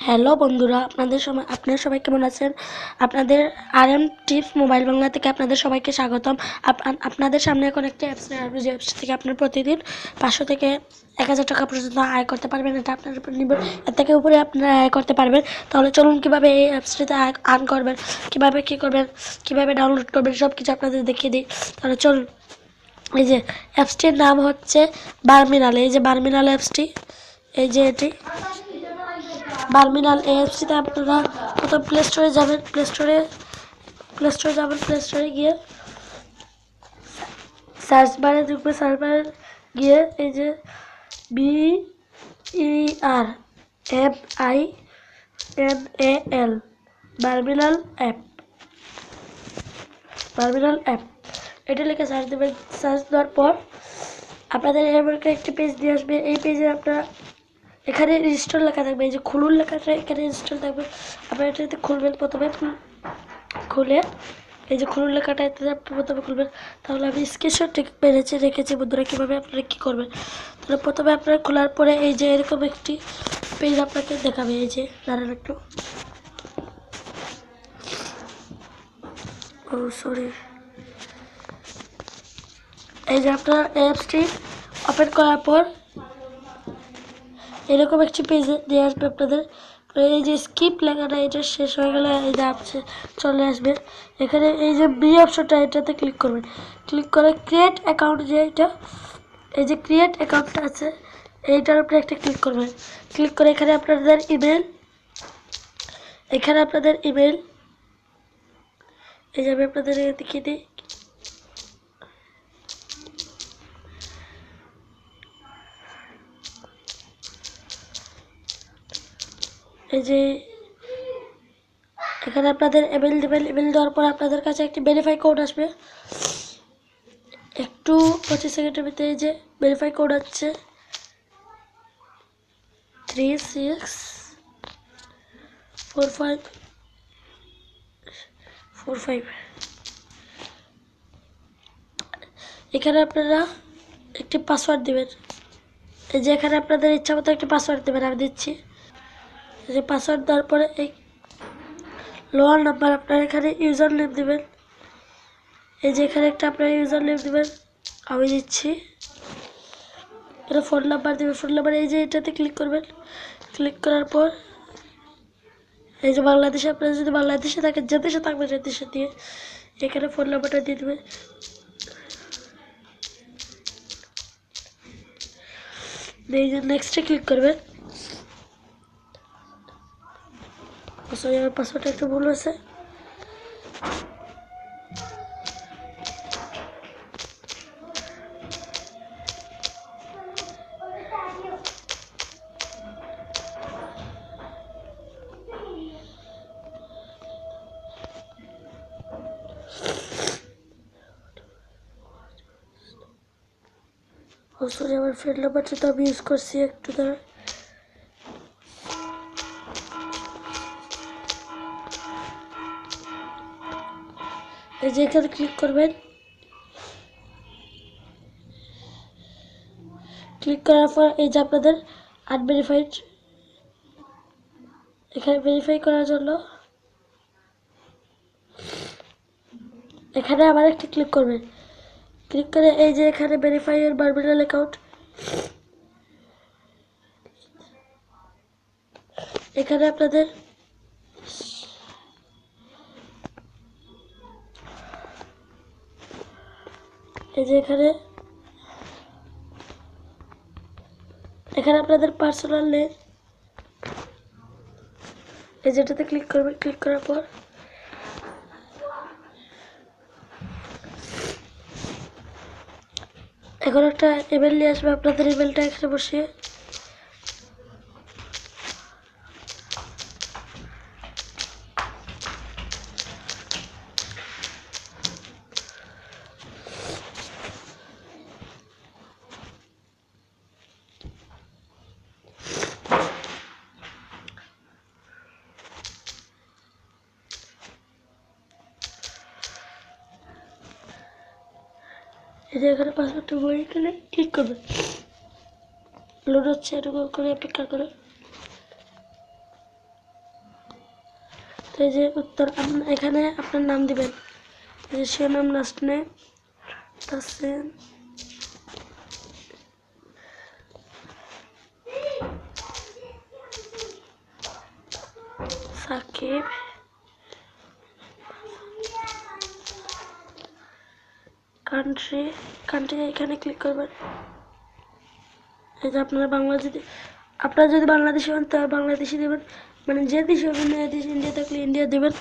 Hello বন্ধুরা, আপনারা সবাই কেমন আছেন? আপনাদের RM টিপস মোবাইল বাংলা থেকে আপনাদের সবাইকে স্বাগতম। আপনাদের সামনে এখন একটা অ্যাপস নিয়ে আসবে, যে অ্যাপস থেকে আপনারা প্রতিদিন 500 থেকে 1000 টাকা পর্যন্ত আয় করতে পারবেন। এটা আপনার উপর নির্ভর, এর থেকে উপরে আপনারা আয় করতে পারবেন। তাহলে চলুন কীভাবে এই অ্যাপসটিতে আর্ন করবেন, কীভাবে কী করবেন, কীভাবে ডাউনলোড করবেন, সব কিছু আপনাদের দেখিয়ে দিই। তাহলে চলুন। এই যে অ্যাপসটির নাম হচ্ছে বারমিনাল। এই যে বারমিনাল অ্যাপসটি, এই যে এটি বারমিনাল। এই অ্যাপসটিতে আপনারা প্রথম প্লে স্টোরে যাবেন। প্লে স্টোরে গিয়ে সার্চ বারে ঢুকবে। সার্চ বারে গিয়ে এই যে BERMINAL বারমিনাল অ্যাপ এটা লিখে সার্চ দেবেন। সার্চ দেওয়ার পর আপনাদের এরকম একটি পেজ দিয়ে আসবে। এই পেজে আপনারা এখানে ইনস্টল লেখা থাকবে, এই যে খুলুন লেখাটা এখানে ইনস্টল থাকবে। আপনারা এটাতে খুলবেন। প্রথমে খুলে এই যে খুলুন লেখাটা এতে প্রথমে খুলবেন। তাহলে আমি স্ক্রিনশট রেখেছি বন্ধুরা, কীভাবে আপনারা কী করবেন। তাহলে প্রথমে আপনারা খোলার পরে এই যে এরকম একটি পেজ আপনাকে দেখাবে। এই যে দাঁড়ান একটু, এই যে আপনার অ্যাপসটি ওপেন করার পর এরকম একটি পেজ দিয়ে আসবে আপনাদের। এই যে স্কিপ লেখাটা এটা শেষ হয়ে গেলে এই যে আপসে চলে আসবে। এখানে এই যে বি অপশনটা, এটাতে ক্লিক করবেন। ক্লিক করে ক্রিয়েট অ্যাকাউন্ট, যে এটা এই যে ক্রিয়েট অ্যাকাউন্টটা আছে এইটার উপরে একটা ক্লিক করবেন। ক্লিক করে এখানে আপনাদের ইমেল এই যে আমি আপনাদের দেখিয়ে দিই। এই যে এখানে আপনাদের ইমেল দেবেন। ইমেল দেওয়ার পর আপনাদের কাছে একটি ভেরিফাই কোড আসবে। একটু 25 সেকেন্ডের ভিতরে এই যে ভেরিফাই কোড হচ্ছে 364545। এখানে আপনারা একটি পাসওয়ার্ড দেবেন। এই যে এখানে আপনাদের ইচ্ছা মতো একটি পাসওয়ার্ড দেবেন, আমি দিচ্ছি। এই যে পাসওয়ার্ড দেওয়ার পরে এই লোয়ার নাম্বার আপনারা এখানে ইউজার নেম দেবেন। এই যে এখানে একটা আপনারা ইউজার নেম দেবেন, আমি দিচ্ছি। এটা ফোন নাম্বার দেবেন। ফোন নাম্বার এই যে এটাতে ক্লিক করবেন। ক্লিক করার পর এই যে বাংলাদেশে, আপনারা যদি বাংলাদেশে থাকেন, যে দেশে থাকবেন সে দেশে দিয়ে এখানে ফোন নাম্বারটা দিয়ে দেবেন। এই যে নেক্সটে ক্লিক করবেন। সরি, আমার পাসওয়ার্ডটা একটু ভুল হয়েছে। সরি, আমার ফ্রেন্ড নাম্বারটা তো আমি ইউজ করছি, একটু দাঁড়া। এই যে এখানে ক্লিক করবেন। ক্লিক করার পর এই যে আপনাদের আনভেরিফাইড, এখানে ভেরিফাই করার জন্য এখানে আবার একটি ক্লিক করবেন। ক্লিক করে এই যে এখানে ভেরিফাই ইওর বারমিনাল অ্যাকাউন্ট, এখানে আপনাদের এই যে এখানে আপনাদের পার্সোনাল নেম, এই যেটাতে ক্লিক করবেন। ক্লিক করার পর এখন একটা ইমেল নিয়ে আসবে। আপনাদের ইমেলটা এখানে বসিয়ে এই যে এখানে পাসওয়ার্ডটা বই এখানে ক্লিক করবেন। লোড হচ্ছে, এরকম করে অপেক্ষা করে তো এই যে উত্তর এখানে আপনার নাম দিবেন, এই যে শিরোনাম last name Tasin Sakib, country এখানে ক্লিক করবেন। এই যে আপনারা আপনারা যদি বাংলাদেশি হন তাহলে বাংলাদেশি দেবেন, মানে যে দেশে হবেন এই দেশে, ইন্ডিয়া থাকলে ইন্ডিয়া দেবেন।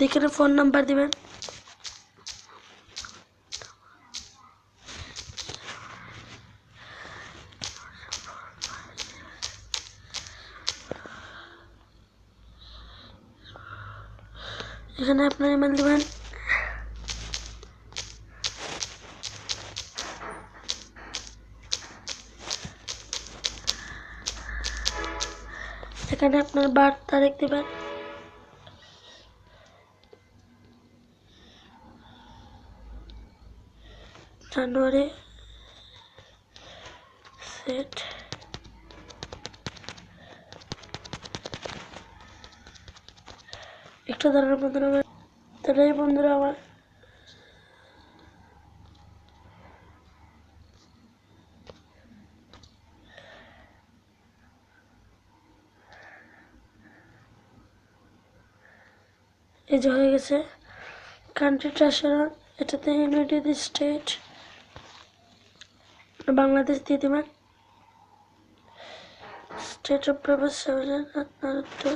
এখানে ফোন নাম্বার দিবেন, এখানে আপনার ইমেল দিবেন। এখানে আপনার বার্থ তারিখ দিবেন, জানুয়ারি সেট। একটু দাঁড়ানোর বন্ধুরা, তাহলে বন্ধুরা আমার এই যে হয়ে গেছে। কান্ট্রি ট্রান্সফার, এটাতে ইউনাইটেড স্টেট বাংলাদেশ দিয়ে দেবেন। স্টেট অফ প্রভাস আপনার উত্তর,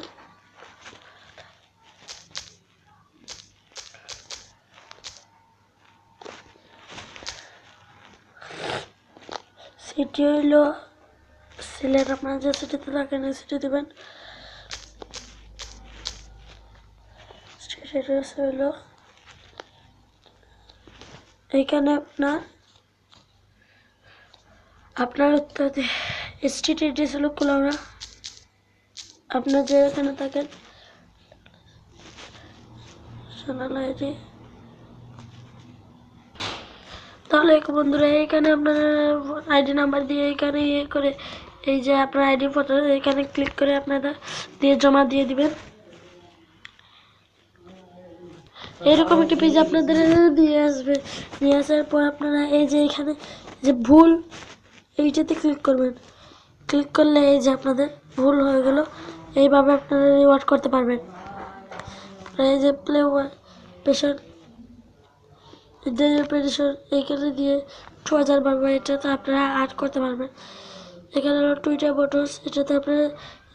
সিটি হইল সিলেট, আপনার যে সিটিতে থাকেন এই সিটি দেবেন। স্টেট অ্যাড্রেস হইল এইখানে আপনার উত্তর স্ট্রিট অ্যাড্রেস হলো কুলাউড়া, আপনার যে এখানে থাকেন সোনালাইটি। তাহলে বন্ধুরা এইখানে আপনার আইডি নাম্বার দিয়ে এইখানে করে এই যে আপনার আইডি ফটো এখানে ক্লিক করে আপনারা দিয়ে জমা দিয়ে দিবেন। এরকম একটি পেজ আপনাদের দিয়ে আসবে। নিয়ে আসার পর আপনারা এই যে এখানে যে ভুল এইটাতে ক্লিক করবেন। ক্লিক করলে এই যে আপনাদের ভুল হয়ে গেল, এইভাবে আপনারা রিওয়ার্ড করতে পারবেন। এই যে প্লে পেশন এইখানে দিয়ে 2000 পারবেন, এটাতে আপনারা আর্ট করতে পারবেন। এখানে হলো টুইটার বটস, এটাতে আপনারা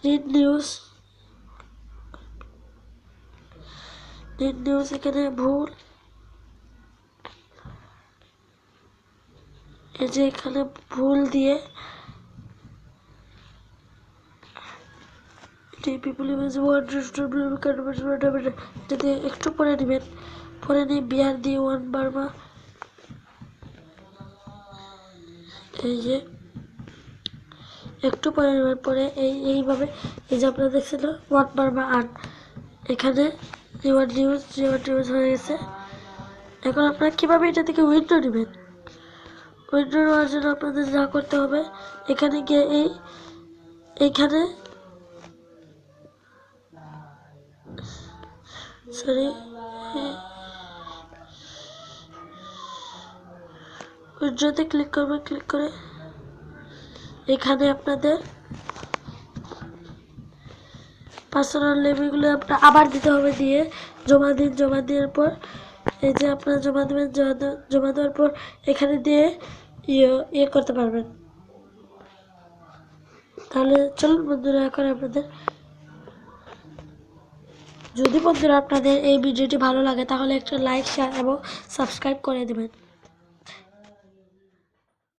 রিড নিউজ এখানে ভুল, এই যে এখানে ভুল দিয়ে এটাতে একটু পরে নেবেন, পরে নিয়ে বিয়ার দিয়ে 1 বার্মা, এই যে একটু পরে নেওয়ার পরে এইভাবে এই যে আপনারা দেখছিল 1 বার্মা আর্ট, এখানে রিওয়ার্ড নিউজ হয়ে গেছে। এখন আপনারা কীভাবে এটা থেকে উইথড্র নেবেন, উইথড্র নেওয়ার জন্য আপনাদের যা করতে হবে এখানে গিয়ে এইখানে উইথড্রতে ক্লিক করবেন। ক্লিক করে এখানে আপনাদের পার্সোনাল নেমগুলো আপনার আবার দিতে হবে, দিয়ে জমা দেওয়ার পর এই যে আপনারা জমা দেবেন। জমা দেওয়ার পর এখানে দিয়ে ইয়ে করতে পারবেন। তাহলে চলুন বন্ধুরা, এখন আপনাদের যদি বন্ধুরা আপনাদের এই ভিডিওটি ভালো লাগে তাহলে একটা লাইক, শেয়ার এবং সাবস্ক্রাইব করে দেবেন।